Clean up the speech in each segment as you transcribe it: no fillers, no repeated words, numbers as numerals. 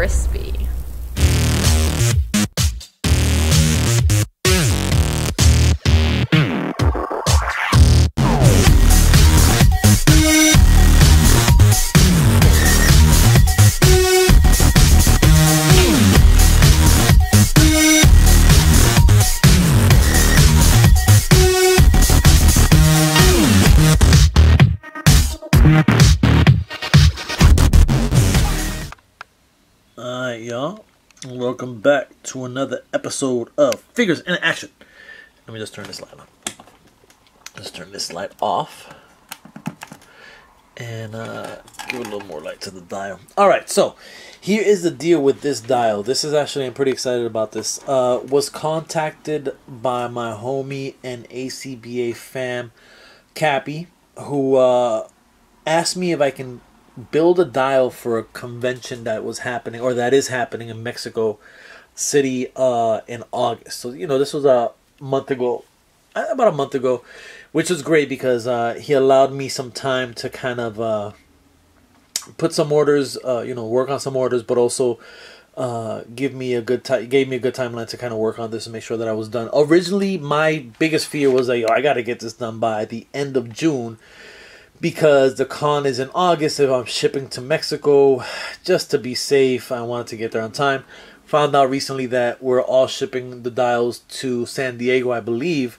crispy. Alright, y'all. Welcome back to another episode of Figures in Action. Let me just turn this light on. Let's turn this light off. And give a little more light to the dial. Alright, so here is the deal with this dial. This is actually, I'm pretty excited about this. Was contacted by my homie and ACBA fam, Cappy, who asked me if I can build a dial for a convention that was happening, or that is happening in Mexico City in August. So, you know, this was a month ago, about a month ago, which was great because he allowed me some time to kind of put some orders, you know, work on some orders, but also gave me a good timeline to kind of work on this and make sure that I was done. Originally, my biggest fear was like, I got to get this done by the end of June, because the con is in August. If I'm shipping to Mexico, just to be safe, I wanted to get there on time. Found out recently that we're all shipping the dials to San Diego, I believe,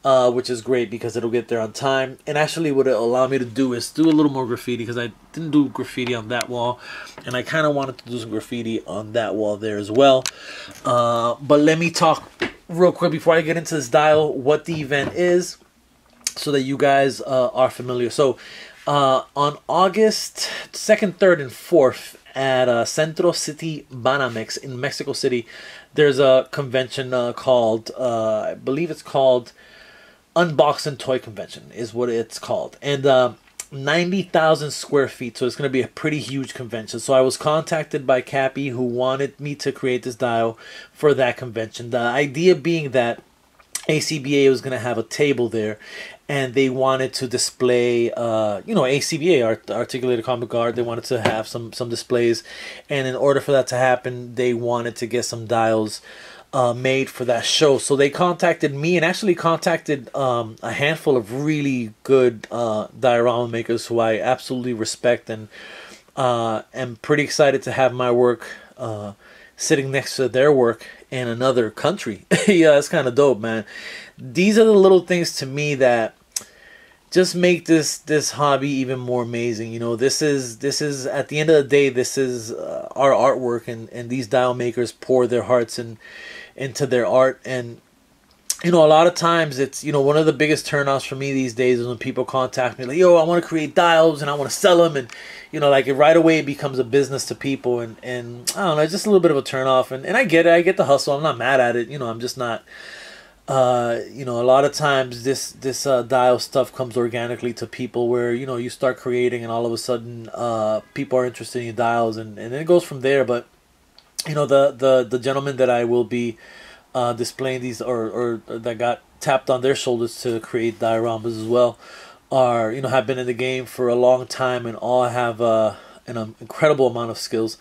which is great because it'll get there on time. And actually what it'll allow me to do is do a little more graffiti, because I didn't do graffiti on that wall, and I kind of wanted to do some graffiti on that wall there as well. But let me talk real quick before I get into this dial what the event is, so that you guys are familiar. So on August 2nd, 3rd, and 4th at Centro City Banamex in Mexico City, there's a convention called, I believe it's called UnBoxing Toy Convention is what it's called. And 90,000 square feet, so it's going to be a pretty huge convention. So I was contacted by Cappy, who wanted me to create this dial for that convention. The idea being that ACBA was going to have a table there, and they wanted to display, you know, ACBA, Articulated Comic Art. They wanted to have some displays, and in order for that to happen, they wanted to get some dials made for that show. So they contacted me, and actually contacted a handful of really good diorama makers who I absolutely respect, and am pretty excited to have my work sitting next to their work in another country. Yeah, it's kind of dope, man. These are the little things to me that just make this hobby even more amazing. You know, this is at the end of the day, this is our artwork, and these dial makers pour their hearts into their art. And you know, a lot of times it's, you know, one of the biggest turnoffs for me these days is when people contact me like, yo, I want to create dials and I want to sell them, and you know, like right away it becomes a business to people, and I don't know, it's just a little bit of a turnoff, and I get it, I get the hustle, I'm not mad at it, you know, I'm just not, you know, a lot of times this dial stuff comes organically to people, where, you know, you start creating and all of a sudden people are interested in your dials, and then it goes from there. But you know, the gentleman that I will be displaying these, or that got tapped on their shoulders to create dioramas as well, are, you know, have been in the game for a long time, and all have an incredible amount of skills.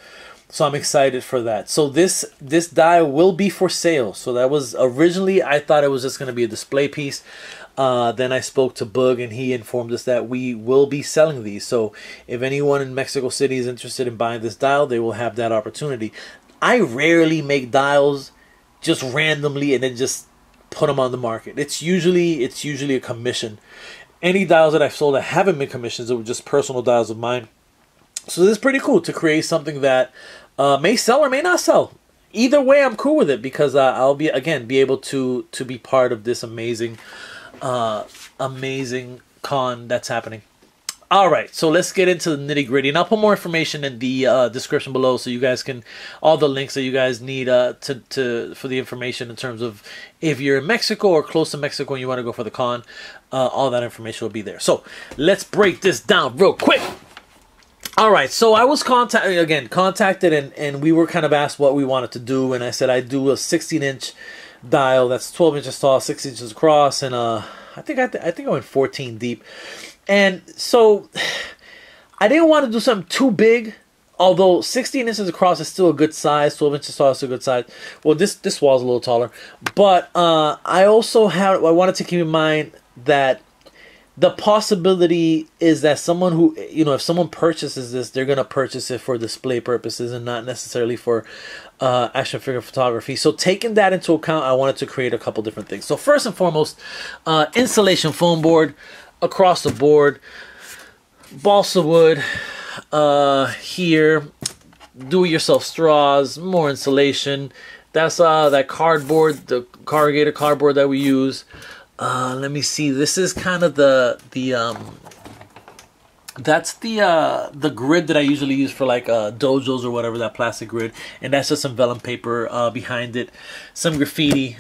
So I'm excited for that. So this dial will be for sale. So that was originally, I thought it was just going to be a display piece. Then I spoke to Boog, and he informed us that we will be selling these. So if anyone in Mexico City is interested in buying this dial, they will have that opportunity. I rarely make dials just randomly and then just put them on the market. It's usually a commission. Any dials that I've sold that haven't been commissions, it were just personal dials of mine. So this is pretty cool to create something that may sell or may not sell. Either way, I'm cool with it, because I'll be able to be part of this amazing con that's happening. All right, so let's get into the nitty gritty, and I'll put more information in the description below, so you guys can, all the links that you guys need for the information in terms of if you're in Mexico or close to Mexico and you want to go for the con, all that information will be there. So let's break this down real quick. All right, so I was contacted, and we were kind of asked what we wanted to do, and I said I'd do a 16-inch dial that's 12 inches tall, 6 inches across, and I think I went 14 deep. And so I didn't want to do something too big, although 16 inches across is still a good size, 12 inches tall is a good size. Well, this wall is a little taller, but I wanted to keep in mind that the possibility is that someone who, if someone purchases this, they're going to purchase it for display purposes and not necessarily for action figure photography. So taking that into account, I wanted to create a couple different things. So first and foremost, insulation foam board across the board, balsa wood here, do-it-yourself straws, more insulation. That's that cardboard, the corrugated cardboard that we use. Let me see. This is kind of that's the grid that I usually use for like dojos or whatever, that plastic grid, and that's just some vellum paper behind it, some graffiti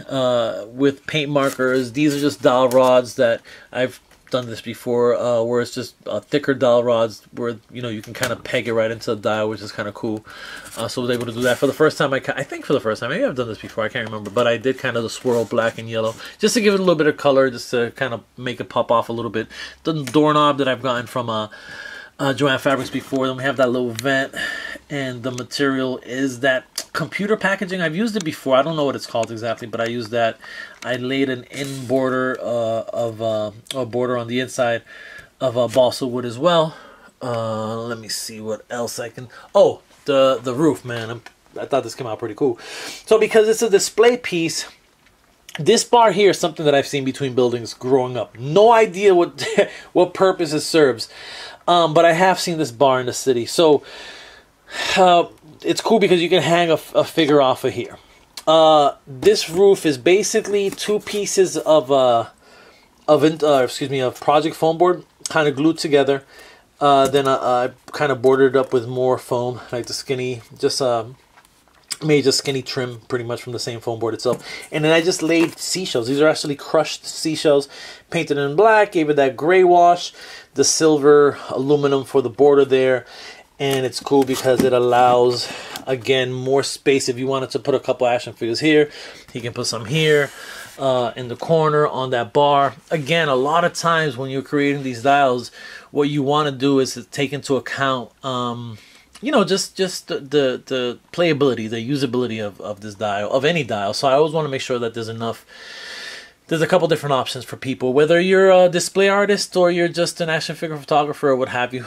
with paint markers. These are just dowel rods that I've done this before, where it's just thicker dowel rods where you can kind of peg it right into the dial, which is kind of cool. So I was able to do that for the first time. I think for the first time, maybe I've done this before, I can't remember, but I did kind of the swirl black and yellow just to give it a little bit of color, just to kind of make it pop off a little bit. The doorknob that I've gotten from Joanne Fabrics before, then we have that little vent, and the material is that computer packaging. I've used it before, I don't know what it's called exactly, but I used that. I laid an in border of a border on the inside of balsa wood as well. Let me see what else I can. Oh, the roof, man. I thought this came out pretty cool. So because it's a display piece, this bar here is something that I've seen between buildings growing up. No idea what what purpose it serves, but I have seen this bar in the city. So it's cool because you can hang a figure off of here. This roof is basically two pieces of project foam board kind of glued together. Then I kind of bordered it up with more foam, like the skinny, made just skinny trim pretty much from the same foam board itself. And then I just laid seashells. These are actually crushed seashells, painted in black, gave it that gray wash, the silver aluminum for the border there. And it's cool because it allows, again, more space. If you wanted to put a couple action figures here, you can put some here in the corner on that bar. Again, a lot of times when you're creating these dials, what you want to do is to take into account just the playability, the usability of this dial, of any dial. So I always want to make sure that there's a couple different options for people, whether you're a display artist or you're just an action figure photographer or what have you.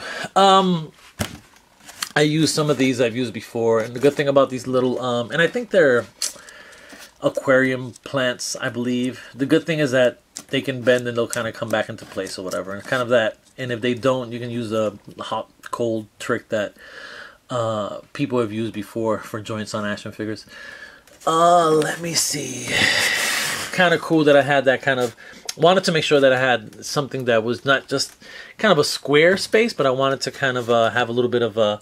I use some of these I've used before, and the good thing about these little, and I think they're aquarium plants, I believe. The good thing is that they can bend and they'll kind of come back into place or whatever, and kind of that. And if they don't, you can use a hot cold trick that people have used before for joints on action figures. Let me see. Kind of cool that I had that kind of, wanted to make sure that I had something that was not just kind of a square space, but I wanted to kind of have a little bit of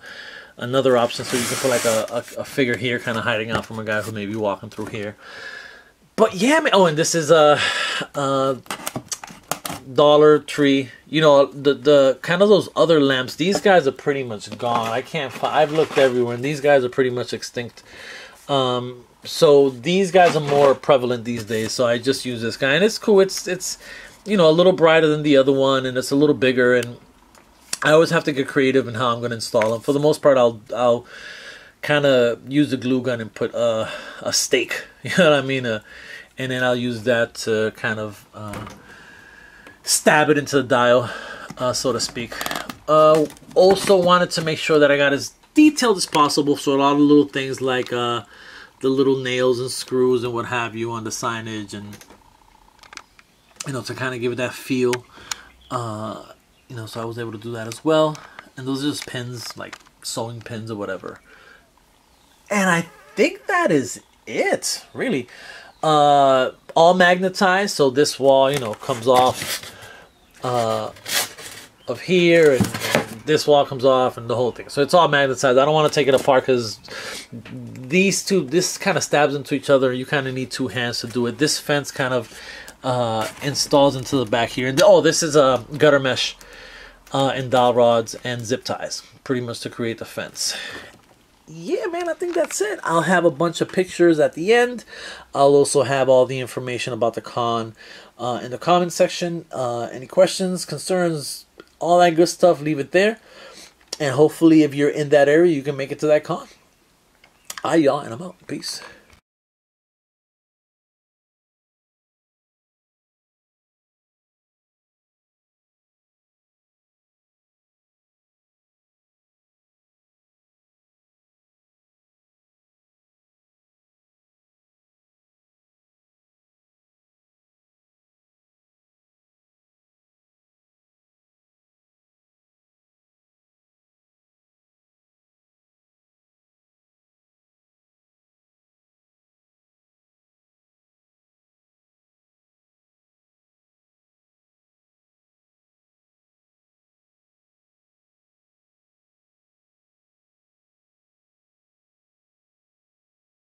another option, so you can put like a figure here kind of hiding out from a guy who may be walking through here. But yeah, man. Oh, and this is a Dollar Tree. The kind of those other lamps, these guys are pretty much gone. I can't find, I've looked everywhere, and these guys are pretty much extinct. So these guys are more prevalent these days, so I just use this guy, and it's cool. It's a little brighter than the other one, and it's a little bigger, and I always have to get creative in how I'm going to install them. For the most part, I'll kind of use the glue gun and put a stake, you know what I mean, and then I'll use that to kind of stab it into the dial, so to speak. Also wanted to make sure that I got as detailed as possible, so a lot of little things like the little nails and screws and what have you on the signage, and to kind of give it that feel, so I was able to do that as well. And those are just pins, like sewing pins or whatever. And I think that is it, really. All magnetized, so this wall, comes off of here, and this wall comes off, and the whole thing. So it's all magnetized. I don't want to take it apart because this kind of stabs into each other. You kind of need two hands to do it. This fence kind of installs into the back here. And this is a gutter mesh and dowel rods and zip ties, pretty much to create the fence. Yeah, man, I think that's it. I'll have a bunch of pictures at the end. I'll also have all the information about the con in the comment section. Any questions, concerns, all that good stuff, leave it there. And hopefully if you're in that area, you can make it to that con. All right, y'all, and I'm out. Peace.